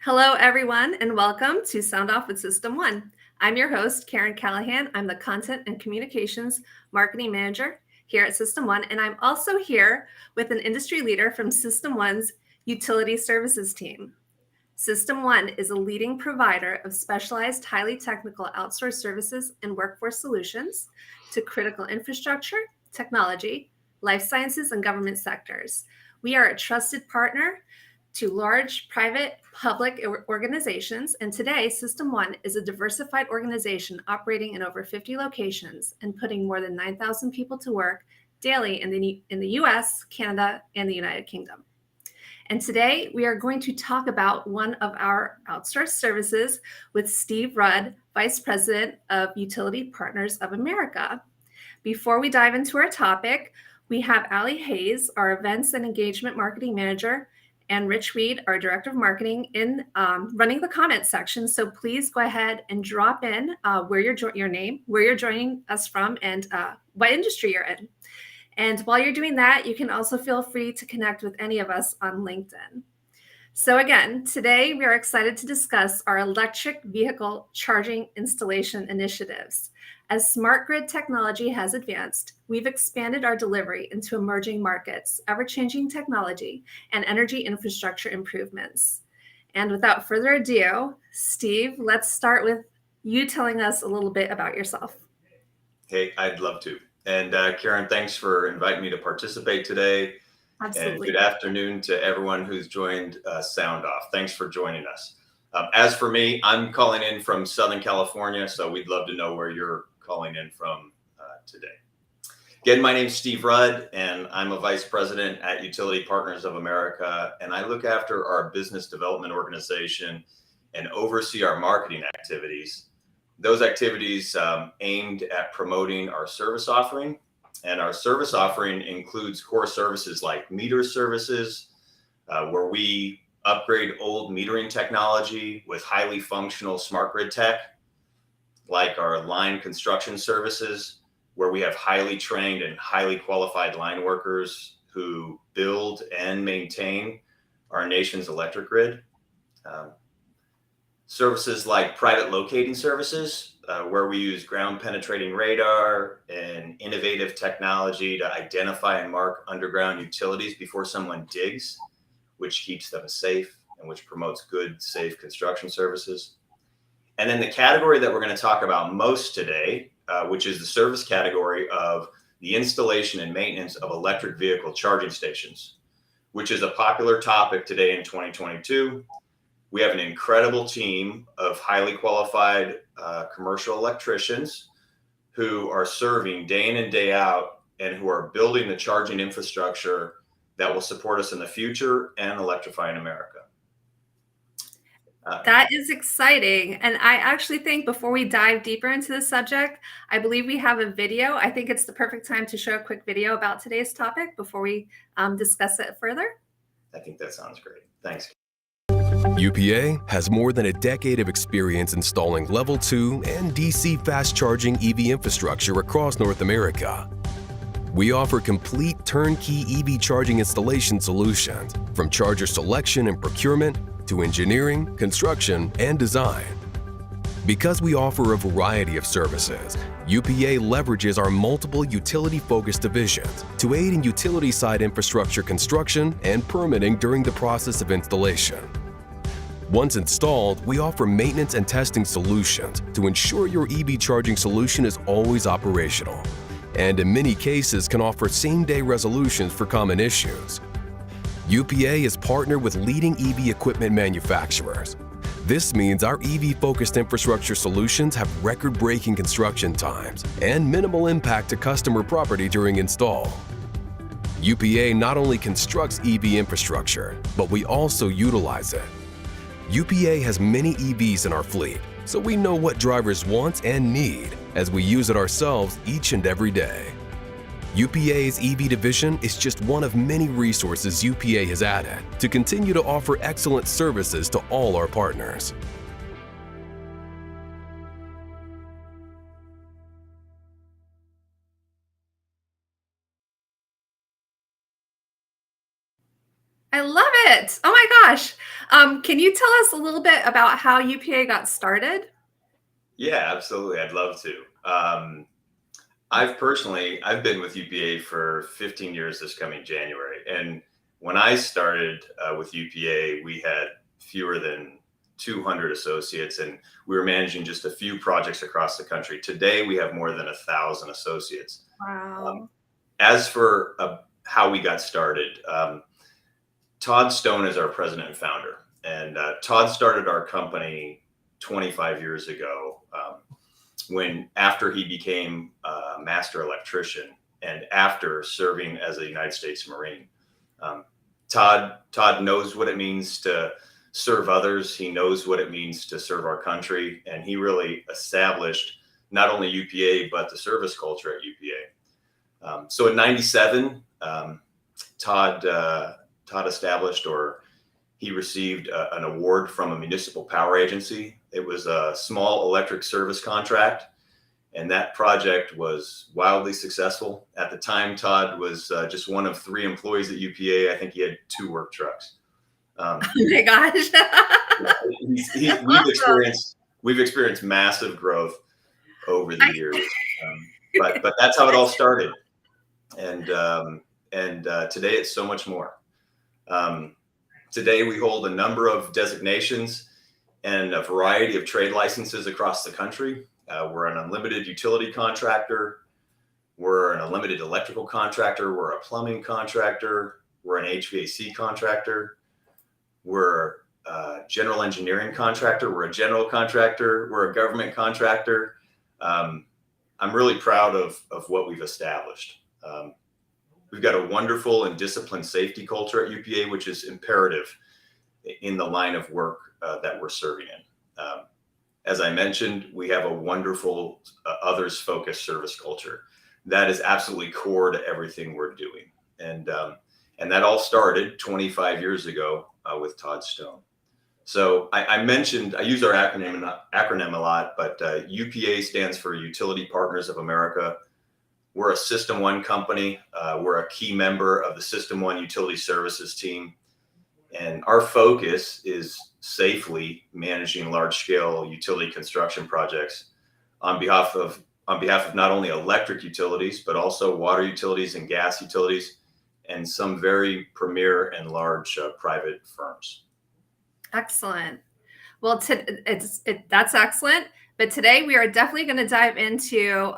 Hello, everyone, and welcome to Sound Off with System One. I'm your host, Karen Callahan. I'm the Content and Communications Marketing Manager here at System One, and I'm also here with an industry leader from System One's Utility Services team. System One is a leading provider of specialized, highly technical outsourced services and workforce solutions to critical infrastructure, technology, life sciences, and government sectors. We are a trusted partner to large private public organizations, and today System One is a diversified organization operating in over 50 locations and putting more than 9,000 people to work daily in the US, Canada, and the United Kingdom. And today we are going to talk about one of our outsourced services with Steve Rudd, Vice President of Utility Partners of America. Before we dive into our topic, we have Allie Hayes, our Events and Engagement Marketing Manager, and Rich Reed, our Director of Marketing, in running the comment section. So please go ahead and drop in where your name, where you're joining us from, and what industry you're in. And while you're doing that, you can also feel free to connect with any of us on LinkedIn. So again, today we are excited to discuss our electric vehicle charging installation initiatives. As smart grid technology has advanced, we've expanded our delivery into emerging markets, ever-changing technology, and energy infrastructure improvements. And without further ado, Steve, let's start with you telling us a little bit about yourself. Hey, I'd love to. And Karen, thanks for inviting me to participate today. Absolutely. And good afternoon to everyone who's joined Sound Off. Thanks for joining us. As for me, I'm calling in from Southern California, so we'd love to know where you're calling in from today. Again, my name's Steve Rudd, and I'm a Vice President at Utility Partners of America, and I look after our business development organization and oversee our marketing activities. Those activities aimed at promoting our service offering. And our service offering includes core services like meter services, where we upgrade old metering technology with highly functional smart grid tech, like our line construction services, where we have highly trained and highly qualified line workers who build and maintain our nation's electric grid. Services like private locating services, where we use ground penetrating radar and innovative technology to identify and mark underground utilities before someone digs, which keeps them safe and which promotes good, safe construction services. And then the category that we're going to talk about most today, which is the service category of the installation and maintenance of electric vehicle charging stations, which is a popular topic today in 2022. We have an incredible team of highly qualified commercial electricians who are serving day in and day out and who are building the charging infrastructure that will support us in the future and electrifying America. That is exciting. And I actually think before we dive deeper into the subject, I believe we have a video. I think it's the perfect time to show a quick video about today's topic before we discuss it further. I think that sounds great. Thanks. UPA has more than a decade of experience installing Level 2 and DC fast charging EV infrastructure across North America. We offer complete turnkey EV charging installation solutions, from charger selection and procurement to engineering, construction, and design. Because we offer a variety of services, UPA leverages our multiple utility-focused divisions to aid in utility-side infrastructure construction and permitting during the process of installation. Once installed, we offer maintenance and testing solutions to ensure your EV charging solution is always operational, and in many cases can offer same-day resolutions for common issues. UPA is partnered with leading EV equipment manufacturers. This means our EV-focused infrastructure solutions have record-breaking construction times and minimal impact to customer property during install. UPA not only constructs EV infrastructure, but we also utilize it. UPA has many EVs in our fleet, so we know what drivers want and need as we use it ourselves each and every day. UPA's EV division is just one of many resources UPA has added to continue to offer excellent services to all our partners. I love it. Oh my gosh. Can you tell us a little bit about how UPA got started? Yeah, absolutely. I'd love to. I've been with UPA for 15 years this coming January. And when I started with UPA, we had fewer than 200 associates and we were managing just a few projects across the country. Today, we have more than 1,000 associates. Wow. As for how we got started, Todd Stone is our president and founder. And Todd started our company 25 years ago. When after he became a master electrician and after serving as a United States Marine. Todd knows what it means to serve others. He knows what it means to serve our country. And he really established not only UPA, but the service culture at UPA. So in 97, Todd established, or he received an award from a municipal power agency. It was a small electric service contract, and that project was wildly successful. At the time, Todd was just one of 3 employees at UPA. I think he had 2 work trucks. Oh my gosh. We've experienced massive growth over the years, but that's how it all started, and today it's so much more. Today, we hold a number of designations and a variety of trade licenses across the country. We're an unlimited utility contractor. We're an unlimited electrical contractor. We're a plumbing contractor. We're an HVAC contractor. We're a general engineering contractor. We're a general contractor. We're a government contractor. I'm really proud of what we've established. We've got a wonderful and disciplined safety culture at UPA, which is imperative in the line of work that we're serving in. As I mentioned, we have a wonderful others-focused service culture that is absolutely core to everything we're doing. And that all started 25 years ago with Todd Stone. So I mentioned, I use our acronym a lot, but UPA stands for Utility Partners of America. We're a System 1 company. We're a key member of the System 1 Utility Services team. And our focus is safely managing large-scale utility construction projects on behalf of not only electric utilities, but also water utilities and gas utilities, and some very premier and large private firms. Excellent. Well, that's excellent. But today we are definitely going to dive into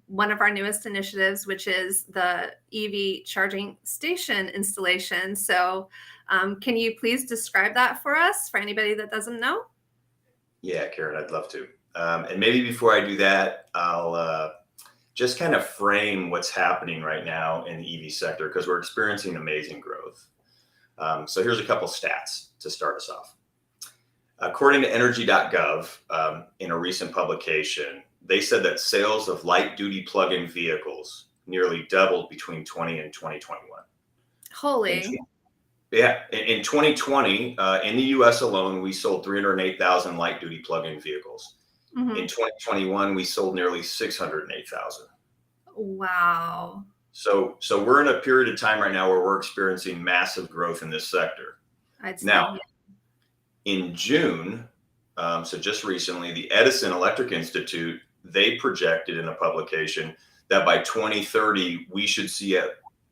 one of our newest initiatives, which is the EV charging station installation. So can you please describe that for us, for anybody that doesn't know? Yeah, Karen, I'd love to. And maybe before I do that, I'll just kind of frame what's happening right now in the EV sector, because we're experiencing amazing growth. So here's a couple stats to start us off. According to energy.gov, in a recent publication, they said that sales of light-duty plug-in vehicles nearly doubled between 20 and 2021. Holy. In 2020, in the U.S. alone, we sold 308,000 light-duty plug-in vehicles. Mm-hmm. In 2021, we sold nearly 608,000. Wow. So we're in a period of time right now where we're experiencing massive growth in this sector. Now, in June, so just recently, the Edison Electric Institute, they projected in a publication that by 2030, we should see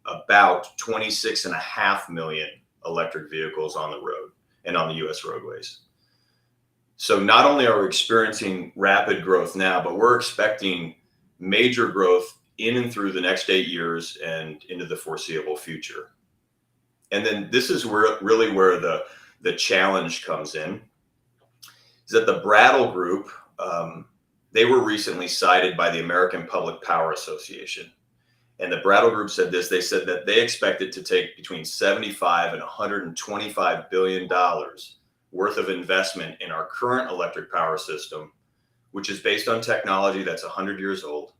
about 26.5 million electric vehicles on the road and on the U.S. roadways. So not only are we experiencing rapid growth now, but we're expecting major growth in and through the next 8 years and into the foreseeable future. And then this is where the challenge comes in, is that the Brattle Group, they were recently cited by the American Public Power Association. And the Brattle Group said this. They said that they expect it to take between $75 and $125 billion worth of investment in our current electric power system, which is based on technology that's 100 years old,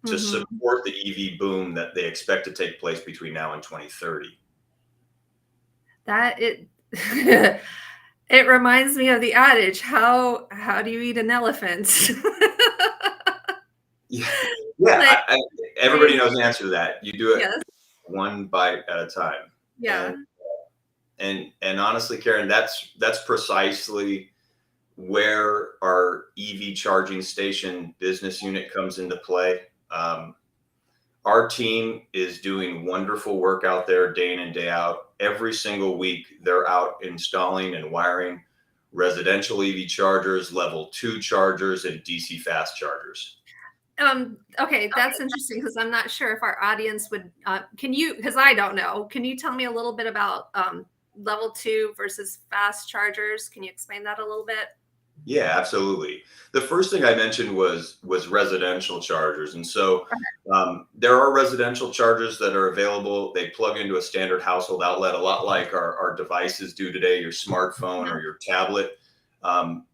to support the EV boom that they expect to take place between now and 2030. It reminds me of the adage, how do you eat an elephant? Yeah. Everybody knows the answer to that. You do it one bite at a time. Yeah. And honestly, Karen, that's precisely where our EV charging station business unit comes into play. Our team is doing wonderful work out there day in and day out. Every single week, they're out installing and wiring residential EV chargers, level 2 chargers, and DC fast chargers. Okay, that's interesting because I'm not sure if our audience would, can you, because I don't know, can you tell me a little bit about level 2 versus fast chargers? Can you explain that a little bit? Yeah, absolutely. The first thing I mentioned was residential chargers, and so there are residential chargers that are available. They plug into a standard household outlet, a lot like our devices do today, your smartphone or your tablet.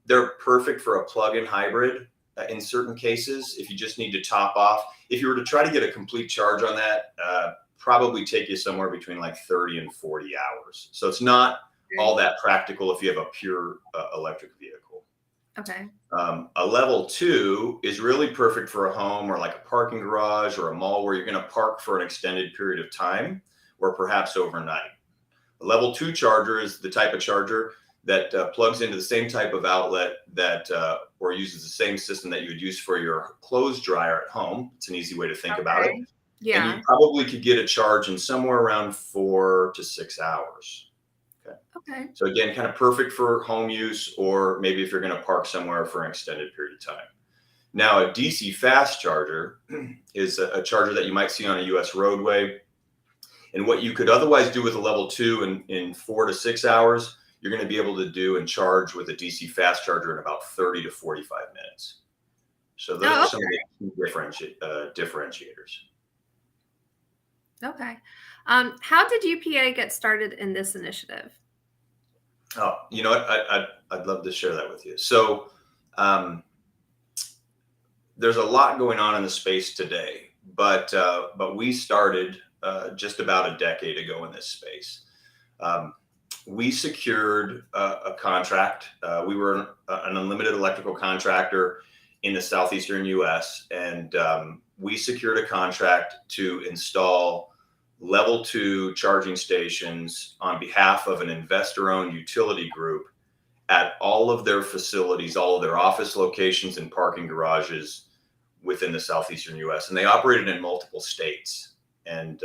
They're perfect for a plug-in hybrid in certain cases. If you just need to top off, if you were to try to get a complete charge on that, probably take you somewhere between like 30 and 40 hours. So it's not all that practical if you have a pure electric vehicle. Okay. A level 2 is really perfect for a home or like a parking garage or a mall where you're going to park for an extended period of time or perhaps overnight. A level 2 charger is the type of charger that plugs into the same type of outlet that or uses the same system that you would use for your clothes dryer at home. It's an easy way to think about it. Yeah. And you probably could get a charge in somewhere around 4 to 6 hours. Okay. So again, kind of perfect for home use, or maybe if you're going to park somewhere for an extended period of time. Now, a DC fast charger is a charger that you might see on a US roadway. And what you could otherwise do with a level 2 in 4 to 6 hours, you're going to be able to do and charge with a DC fast charger in about 30 to 45 minutes. So those are some of the key differentiators. Okay. How did UPA get started in this initiative? Oh, you know what? I'd love to share that with you. So there's a lot going on in the space today, but we started just about a decade ago in this space. We secured a contract. We were an unlimited electrical contractor in the southeastern U.S., and we secured a contract to install level 2 charging stations on behalf of an investor-owned utility group at all of their facilities, all of their office locations and parking garages within the southeastern U.S. And they operated in multiple states. And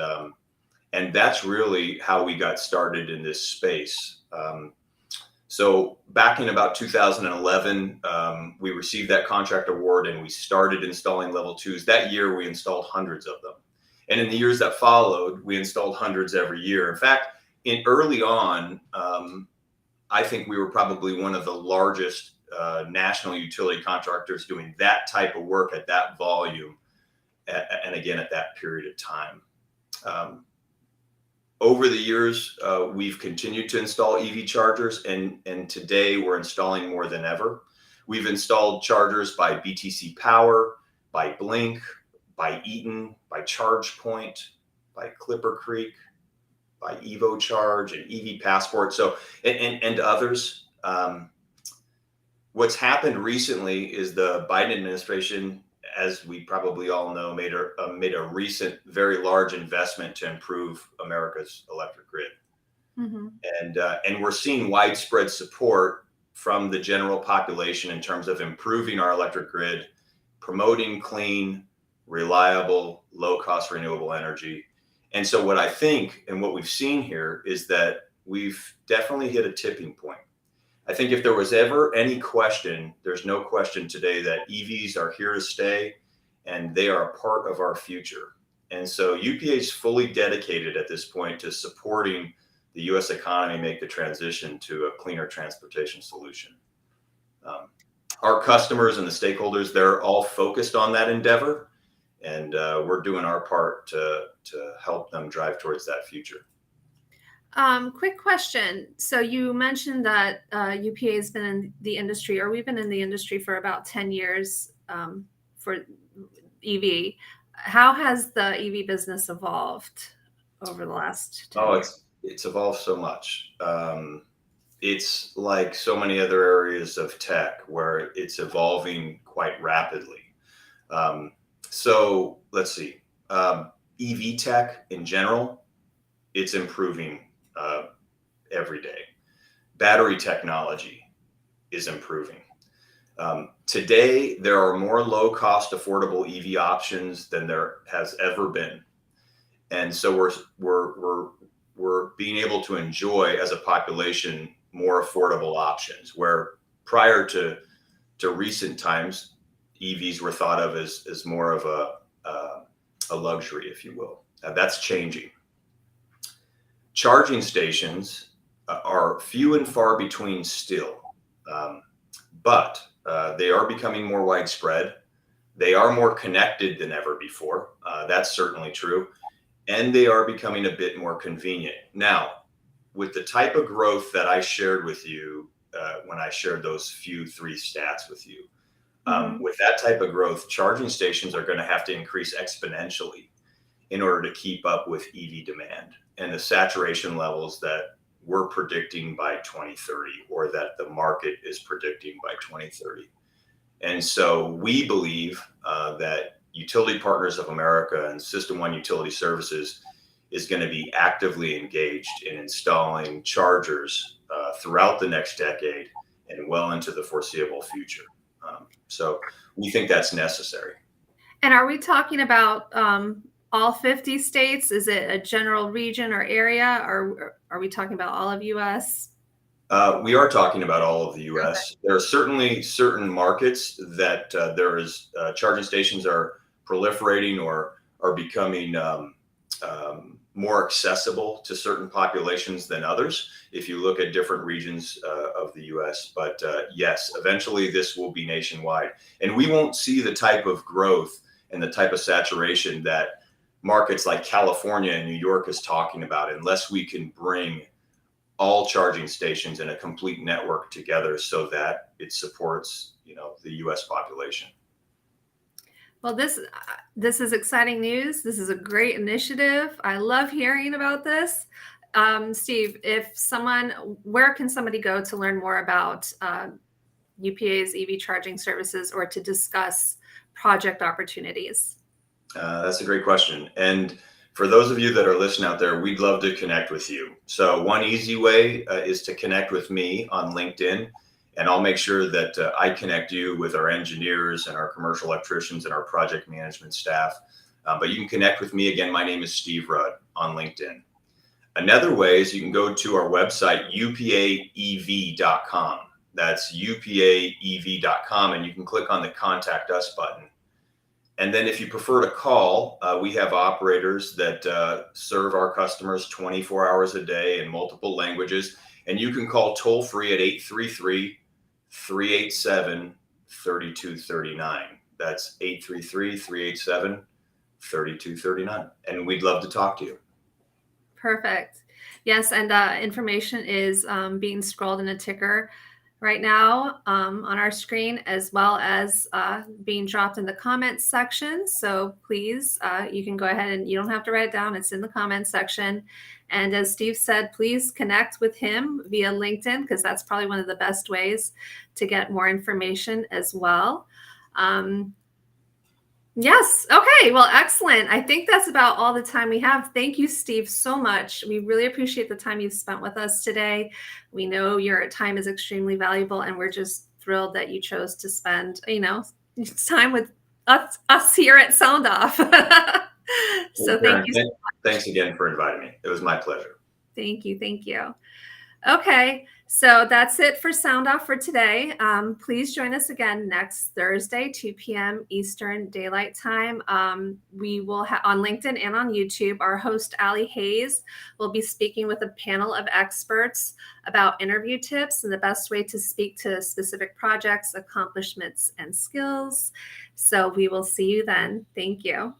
that's really how we got started in this space. So back in about 2011, we received that contract award and we started installing level 2s. That year, we installed hundreds of them. And in the years that followed, we installed hundreds every year. In fact, early on, I think we were probably one of the largest national utility contractors doing that type of work at that volume, and again, at that period of time. Over the years, we've continued to install EV chargers, and today we're installing more than ever. We've installed chargers by BTC Power, by Blink, by Eaton, by ChargePoint, by Clipper Creek, by Evo Charge and EV Passport. So, and others. What's happened recently is the Biden administration, as we probably all know, made a recent, very large investment to improve America's electric grid. Mm-hmm. And we're seeing widespread support from the general population in terms of improving our electric grid, promoting clean, reliable, low-cost renewable energy. And so what I think and what we've seen here is that we've definitely hit a tipping point. I think if there was ever any question, there's no question today that EVs are here to stay and they are a part of our future. And so UPA is fully dedicated at this point to supporting the U.S. economy make the transition to a cleaner transportation solution. Our customers and the stakeholders, they're all focused on that endeavor. And we're doing our part to help them drive towards that future. Quick question. So you mentioned that UPA has been in the industry, or we've been in the industry for about 10 years for EV. How has the EV business evolved over the last 10 years? It's evolved so much. It's like so many other areas of tech where it's evolving quite rapidly. So let's see, EV tech in general, it's improving every day. Battery technology is improving. Today, there are more low-cost, affordable EV options than there has ever been, and so we're being able to enjoy as a population more affordable options. Where prior to recent times, EVs were thought of as more of a luxury, if you will. That's changing. Charging stations are few and far between still, but they are becoming more widespread. They are more connected than ever before. That's certainly true. And they are becoming a bit more convenient. Now, with the type of growth that I shared with you when I shared those three stats with you, with that type of growth, charging stations are going to have to increase exponentially in order to keep up with EV demand and the saturation levels that we're predicting by 2030, or that the market is predicting by 2030. And so we believe that Utility Partners of America and System 1 Utility Services is going to be actively engaged in installing chargers throughout the next decade and well into the foreseeable future. So we think that's necessary. And are we talking about all 50 states? Is it a general region or area, or are we talking about all of U.S.? We are talking about all of the U.S. Okay. There are certainly certain markets that there is charging stations are proliferating or are becoming more accessible to certain populations than others, if you look at different regions of the U.S. But yes, eventually this will be nationwide. And we won't see the type of growth and the type of saturation that markets like California and New York is talking about unless we can bring all charging stations in a complete network together so that it supports, the U.S. population. Well, this is exciting news. This is a great initiative. I love hearing about this. Steve, where can somebody go to learn more about UPA's EV charging services or to discuss project opportunities? That's a great question. And for those of you that are listening out there, we'd love to connect with you. So one easy way is to connect with me on LinkedIn, and I'll make sure that I connect you with our engineers and our commercial electricians and our project management staff. But you can connect with me. Again, my name is Steve Rudd on LinkedIn. Another way is you can go to our website, upaev.com. That's upaev.com, and you can click on the Contact Us button. And then if you prefer to call, we have operators that serve our customers 24 hours a day in multiple languages. And you can call toll free at 833-387-3239. That's 833-387-3239. And we'd love to talk to you. Perfect. Yes, and information is being scrolled in a ticker right now on our screen, as well as being dropped in the comments section. So please, you can go ahead and you don't have to write it down. It's in the comments section. And as Steve said, please connect with him via LinkedIn, because that's probably one of the best ways to get more information as well. Yes. Okay. Well, excellent. I think that's about all the time we have. Thank you, Steve, so much. We really appreciate the time you've spent with us today. We know your time is extremely valuable, and we're just thrilled that you chose to spend, time with us here at Sound Off. So thank you. Thanks again for inviting me. It was my pleasure. Thank you. Thank you. Okay, so that's it for Sound Off for today. Please join us again next Thursday, 2 p.m. Eastern Daylight Time. We will have on LinkedIn and on YouTube. Our host, Allie Hayes, will be speaking with a panel of experts about interview tips and the best way to speak to specific projects, accomplishments, and skills. So we will see you then. Thank you.